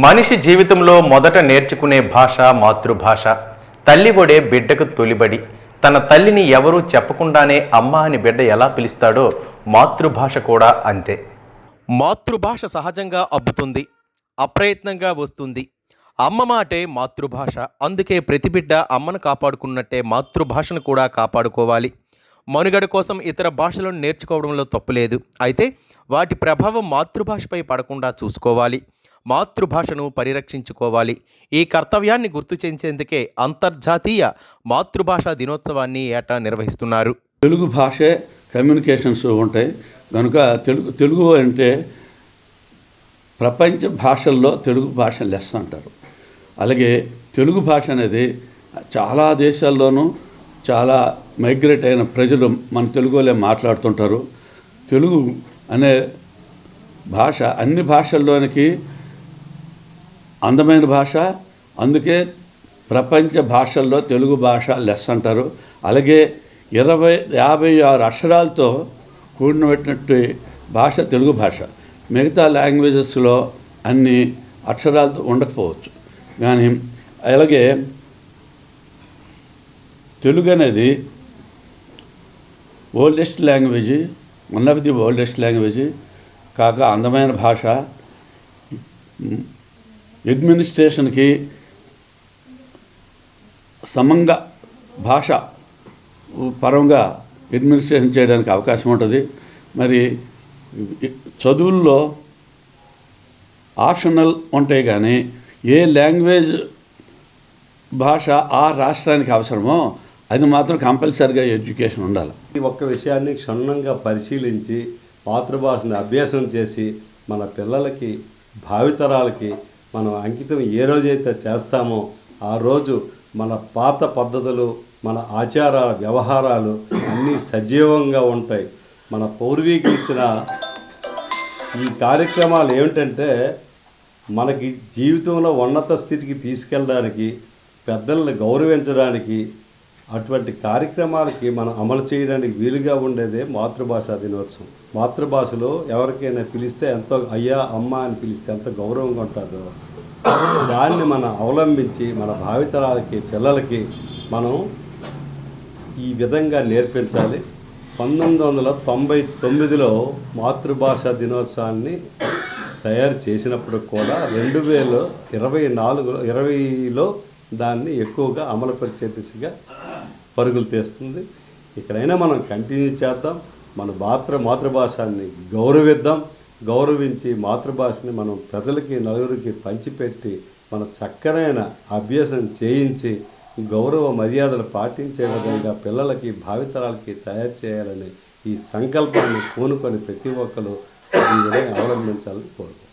మనిషి జీవితంలో మొదట నేర్చుకునే భాష మాతృభాష. తల్లి ఒడే బిడ్డకు తొలిబడి. తన తల్లిని ఎవరూ చెప్పకుండానే అమ్మ అని బిడ్డ ఎలా పిలుస్తాడో మాతృభాష కూడా అంతే. మాతృభాష సహజంగా అబ్బుతుంది, అప్రయత్నంగా వస్తుంది. అమ్మ మాటే మాతృభాష. అందుకే ప్రతి బిడ్డ అమ్మను కాపాడుకున్నట్టే మాతృభాషను కూడా కాపాడుకోవాలి. మనుగడ కోసం ఇతర భాషలను నేర్చుకోవడంలో తప్పులేదు. అయితే వాటి ప్రభావం మాతృభాషపై పడకుండా చూసుకోవాలి. మాతృభాషను పరిరక్షించుకోవాలి. ఈ కర్తవ్యాన్ని గుర్తు చేసేందుకే అంతర్జాతీయ మాతృభాషా దినోత్సవాన్ని ఏటా నిర్వహిస్తున్నారు. తెలుగు భాషే కమ్యూనికేషన్స్ ఉంటాయి కనుక తెలుగు అంటే ప్రపంచ భాషల్లో తెలుగు భాష లెస్ అంటారు. అలాగే తెలుగు భాష అనేది చాలా దేశాల్లోనూ చాలా మైగ్రేట్ అయిన ప్రజలు మన తెలుగులో మాట్లాడుతుంటారు. తెలుగు అనే భాష అన్ని భాషల్లోనికి అందమైన భాష. అందుకే ప్రపంచ భాషల్లో తెలుగు భాష లెస్ అంటారు. అలాగే 56 అక్షరాలతో కూడినటువంటి భాష తెలుగు భాష. మిగతా లాంగ్వేజెస్లో అన్ని అక్షరాలతో ఉండకపోవచ్చు, కానీ అలాగే తెలుగు అనేది oldest language, one of the oldest language కాక అందమైన భాష. అడ్మినిస్ట్రేషన్కి సమంగా భాష పరంగా అడ్మినిస్ట్రేషన్ చేయడానికి అవకాశం ఉంటుంది. మరి చదువుల్లో ఆప్షనల్ ఉంటాయి, కానీ ఏ లాంగ్వేజ్ భాష ఆ రాష్ట్రానికి అవసరమో అది మాత్రం కంపల్సరిగా ఎడ్యుకేషన్ ఉండాలి. ఈ ఒక్క విషయాన్ని క్షుణ్ణంగా పరిశీలించి మాతృభాషను అభ్యాసం చేసి మన పిల్లలకి భావితరాలకి మనం అంకితం ఏ రోజైతే చేస్తామో ఆ రోజు మన పాత పద్ధతులు, మన ఆచారాల వ్యవహారాలు అన్నీ సజీవంగా ఉంటాయి. మన పూర్వీకులు ఇచ్చిన ఈ కార్యక్రమాలు ఏమిటంటే మనకి జీవితంలో ఉన్నత స్థితికి తీసుకెళ్ళడానికి, పెద్దలను గౌరవించడానికి, అటువంటి కార్యక్రమాలకి మనం అమలు చేయడానికి వీలుగా ఉండేదే మాతృభాషా దినోత్సవం. మాతృభాషలో ఎవరికైనా పిలిస్తే ఎంతో అయ్యా అమ్మ అని పిలిస్తే ఎంత గౌరవంగా ఉంటుందో దాన్ని మనం అవలంబించి మన భావితరాలకి పిల్లలకి మనం ఈ విధంగా నేర్పించాలి. 1999లో మాతృభాషా దినోత్సవాన్ని తయారు చేసినప్పుడు కూడా 2024లో దాన్ని ఎక్కువగా అమలుపరిచే దిశగా పరుగులు తీస్తుంది. ఇక్కడైనా మనం కంటిన్యూ చేద్దాం. మన మాతృభాషని గౌరవిద్దాం. గౌరవించి మాతృభాషని మనం ప్రజలకి నలుగురికి పంచిపెట్టి మన చక్కనైన అభ్యాసం చేయించి గౌరవ మర్యాదలు పాటించే విధంగా పిల్లలకి భావితరాలకి తయారు చేయాలని ఈ సంకల్పాన్ని పూనుకొని ప్రతి ఒక్కరు ఈ విధంగా అవలంబించాలని కోరుకుంటున్నాను.